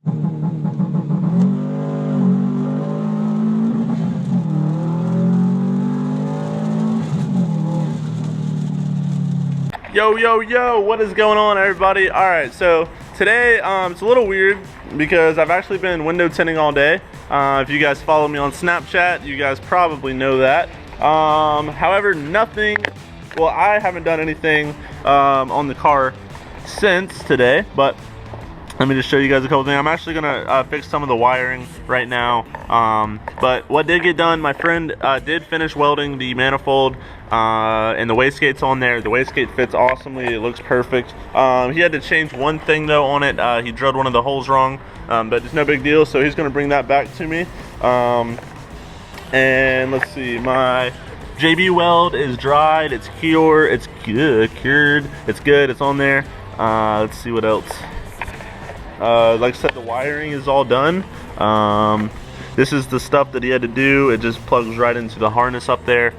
Yo, what is going on, everybody? All right, so today it's a little weird because I've actually been window tinting all day. If you guys follow me on Snapchat, you guys probably know that. However, I haven't done anything on the car since today, but let me just show you guys a couple things. I'm actually gonna fix some of the wiring right now. But what did get done, my friend did finish welding the manifold and the wastegate's on there. The wastegate fits awesomely, it looks perfect. He had to change one thing though on it. He drilled one of the holes wrong, but it's no big deal, so he's gonna bring that back to me. And let's see, my JB weld is dried, it's cured, it's good, it's on there. Let's see what else. Like I said, the wiring is all done. This is the stuff that he had to do. It just plugs right into the harness up there.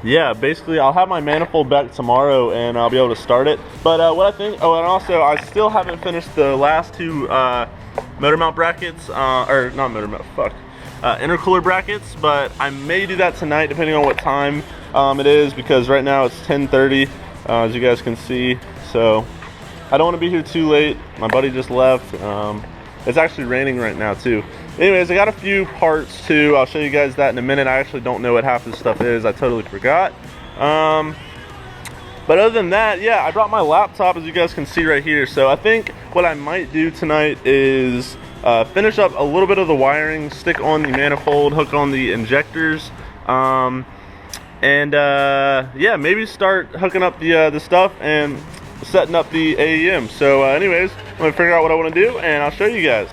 Yeah, basically I'll have my manifold back tomorrow and I'll be able to start it. But what I think, oh, and also I still haven't finished the last two motor mount brackets, or not motor mount, intercooler brackets, but I may do that tonight depending on what time it is, because right now it's 10:30, as you guys can see. So I don't want to be here too late. My buddy just left. It's actually raining right now too. Anyways, I got a few parts too. I'll show you guys that in a minute. I actually don't know what half this stuff is. I totally forgot. But other than that, yeah, I brought my laptop, as you guys can see right here. So I think what I might do tonight is finish up a little bit of the wiring, stick on the manifold, hook on the injectors, and yeah, maybe start hooking up the stuff and setting up the AEM. So anyways, I'm gonna figure out what I want to do and I'll show you guys.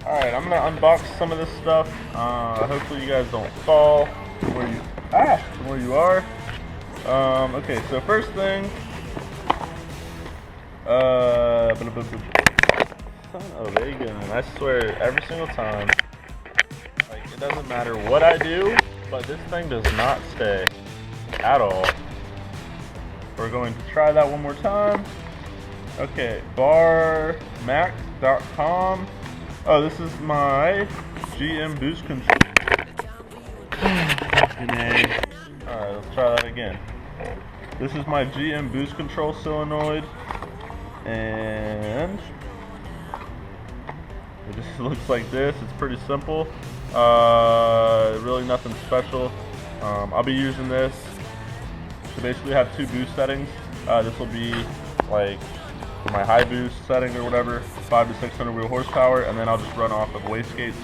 All right, I'm gonna unbox some of this stuff. Hopefully you guys don't fall where you are. Okay, so first thing, son of a gun, I swear every single time, like, it doesn't matter what I do, but this thing does not stay at all. We're going to try that one more time. Okay, barmax.com. Oh, this is my GM boost control. Alright, let's try that again. This is my GM boost control solenoid, and it just looks like this. It's pretty simple. Really nothing special. I'll be using this to basically have two boost settings. This will be like my high boost setting or whatever, 500 to 600 wheel horsepower, and then I'll just run off of wastegate's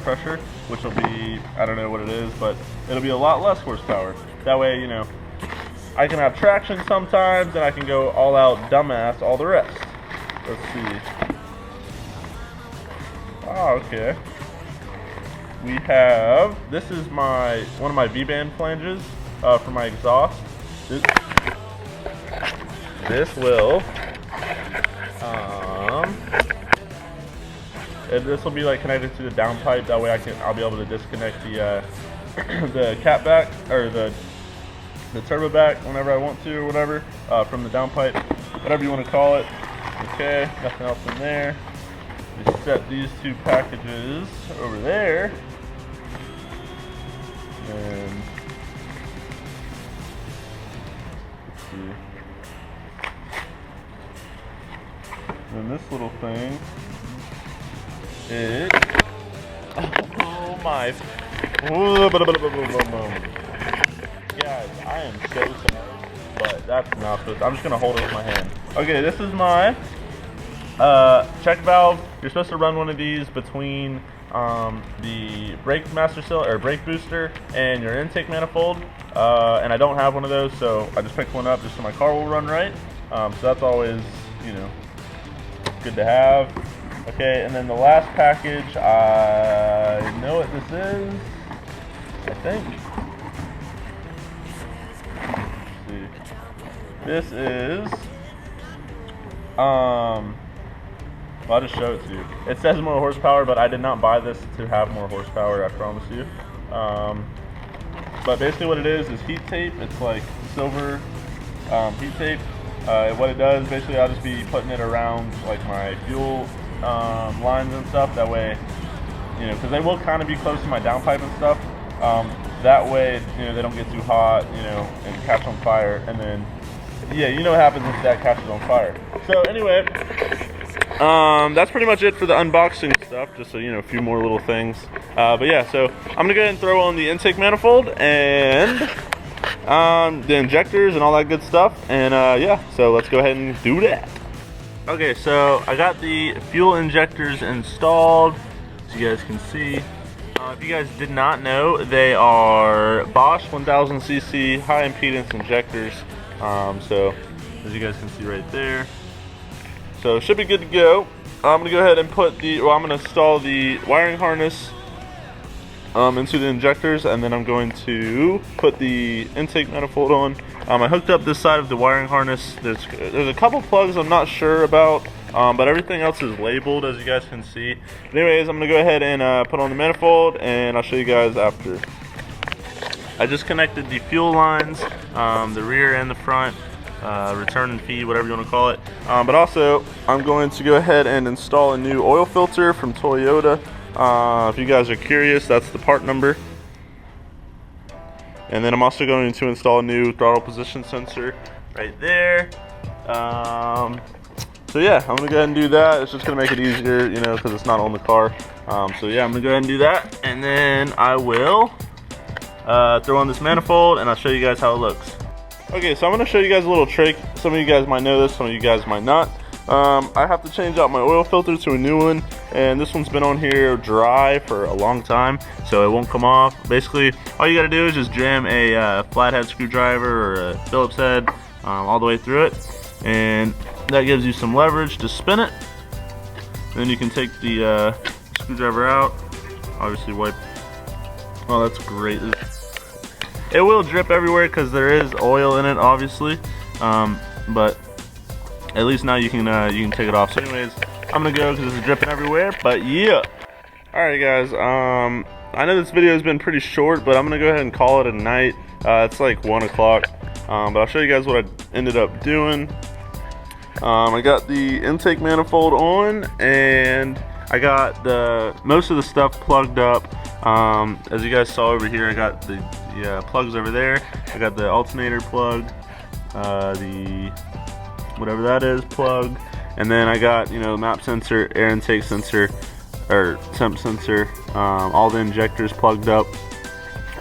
pressure, which will be, I don't know what it is, but it'll be a lot less horsepower. That way, you know, I can have traction sometimes, and I can go all out dumbass all the rest. Let's see. Oh, okay. We have, this is one of my V-band flanges for my exhaust. This will, this will be like connected to the downpipe. That way I'll be able to disconnect the the cap back, or the turbo back whenever I want to, or whatever, from the downpipe, whatever you want to call it. Okay, nothing else in there. Just set these two packages over there, and let's see. And this little thing is, oh my, guys, I am so sorry, but that's not supposed to, I'm just gonna hold it with my hand. Okay, this is my check valve. You're supposed to run one of these between the brake master cylinder or brake booster and your intake manifold, and I don't have one of those, so I just picked one up just so my car will run right. So that's always, you know, good to have. Okay, and then the last package, I know what this is, I think. Let's see. This is, well, I'll just show it to you. It says more horsepower, but I did not buy this to have more horsepower, I promise you. But basically what it is heat tape. It's like silver heat tape, What it does, basically, I'll just be putting it around like my fuel lines and stuff. That way, you know, because they will kind of be close to my downpipe and stuff. That way, you know, they don't get too hot, you know, and catch on fire. And then, yeah, you know what happens if that catches on fire. So anyway, that's pretty much it for the unboxing stuff. Just so you know, a few more little things. But yeah, so I'm gonna go ahead and throw on the intake manifold and the injectors and all that good stuff. And yeah, so let's go ahead and do that. Okay, so I got the fuel injectors installed, as you guys can see. If you guys did not know, they are Bosch 1000cc high impedance injectors. So as you guys can see right there, so should be good to go. I'm gonna go ahead and I'm gonna install the wiring harness into the injectors, and then I'm going to put the intake manifold on. I hooked up this side of the wiring harness. There's a couple plugs I'm not sure about, but everything else is labeled, as you guys can see. But anyways, I'm gonna go ahead and put on the manifold, and I'll show you guys after. I just connected the fuel lines, the rear and the front, return and feed, whatever you want to call it. But also, I'm going to go ahead and install a new oil filter from Toyota. If you guys are curious, that's the part number. And then I'm also going to install a new throttle position sensor right there. So yeah, I'm gonna go ahead and do that. It's just gonna make it easier, you know, because it's not on the car. So yeah, I'm gonna go ahead and do that, and then I will throw on this manifold, and I'll show you guys how it looks. Okay, so I'm gonna show you guys a little trick. Some of you guys might know this, some of you guys might not. I have to change out my oil filter to a new one, and this one's been on here dry for a long time, so it won't come off. Basically, all you gotta do is just jam a flathead screwdriver or a Phillips head all the way through it, and that gives you some leverage to spin it. Then you can take the screwdriver out, obviously wipe. Oh, that's great. It will drip everywhere because there is oil in it, obviously, but at least now you can take it off. So anyways, I'm gonna go because it's dripping everywhere, but yeah. Alright guys, I know this video has been pretty short, but I'm gonna go ahead and call it a night. It's like 1 o'clock, but I'll show you guys what I ended up doing. I got the intake manifold on, and I got most of the stuff plugged up. As you guys saw over here, I got the plugs over there. I got the alternator plug, the whatever that is plug, and then I got, you know, map sensor, air intake sensor, or temp sensor, all the injectors plugged up.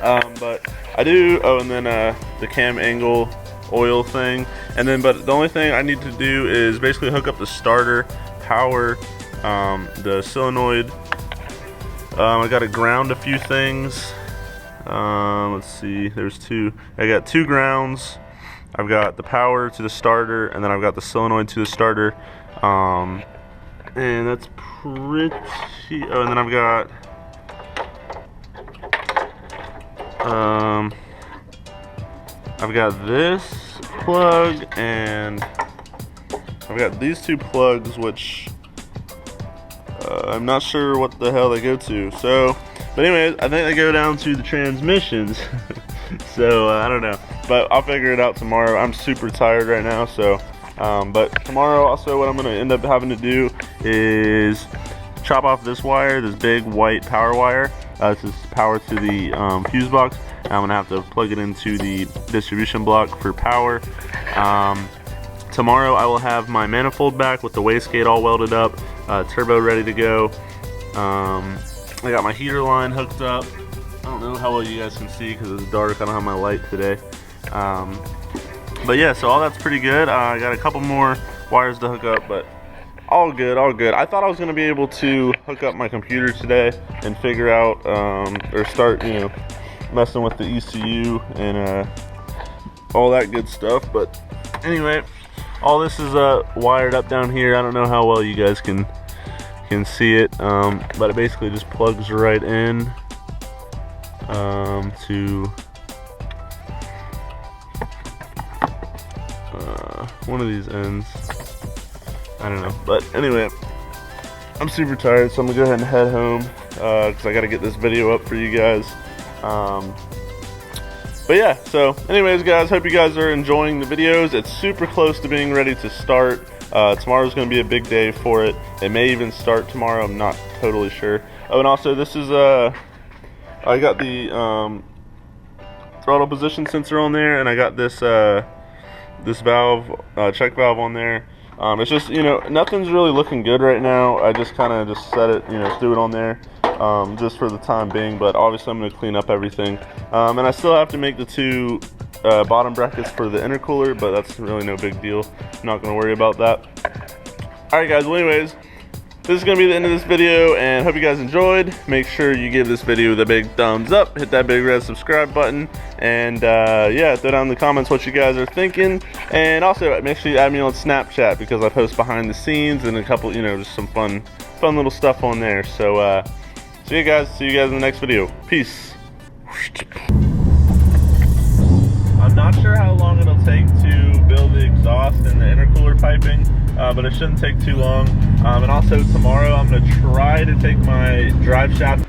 But I do, oh, and then the cam angle oil thing, and then but the only thing I need to do is basically hook up the starter, power, the solenoid. I got to ground a few things. Let's see, there's two. I got 2 grounds. I've got the power to the starter, and then I've got the solenoid to the starter. And that's pretty. Oh, and then I've got this plug, and I've got these 2 plugs, which I'm not sure what the hell they go to. So, but anyways, I think they go down to the transmissions. So I don't know, but I'll figure it out tomorrow. I'm super tired right now, so but tomorrow also what I'm going to end up having to do is chop off this wire, this big white power wire. This is power to the fuse box. I'm going to have to plug it into the distribution block for power. Tomorrow I will have my manifold back with the wastegate all welded up, turbo ready to go. I got my heater line hooked up. I don't know how well you guys can see because it's dark. I don't have my light today. But yeah, so all that's pretty good. I got a couple more wires to hook up, but all good, all good. I thought I was going to be able to hook up my computer today and figure out, or start, you know, messing with the ECU and all that good stuff. But anyway, all this is wired up down here. I don't know how well you guys can see it, but it basically just plugs right in to one of these ends. I don't know, but anyway, I'm super tired, so I'm gonna go ahead and head home because I gotta get this video up for you guys. But yeah, so anyways guys, hope you guys are enjoying the videos. It's super close to being ready to start. Tomorrow's going to be a big day for it. It may even start tomorrow, I'm not totally sure. Oh, and also this is I got the throttle position sensor on there, and I got this this valve, check valve on there. It's just, you know, nothing's really looking good right now. I just kind of just set it, you know, threw it on there just for the time being, but obviously I'm going to clean up everything. And I still have to make the two bottom brackets for the intercooler, but that's really no big deal. I'm not going to worry about that. Alright guys, well anyways, this is going to be the end of this video, and hope you guys enjoyed. Make sure you give this video the big thumbs up, hit that big red subscribe button, and yeah, throw down in the comments what you guys are thinking. And also make sure you add me on Snapchat, because I post behind the scenes and a couple, you know, just some fun little stuff on there. So see you guys in the next video. Peace. I'm not sure how long it'll take to build the exhaust and the intercooler piping, but it shouldn't take too long. And also tomorrow I'm going to try to take my drive shaft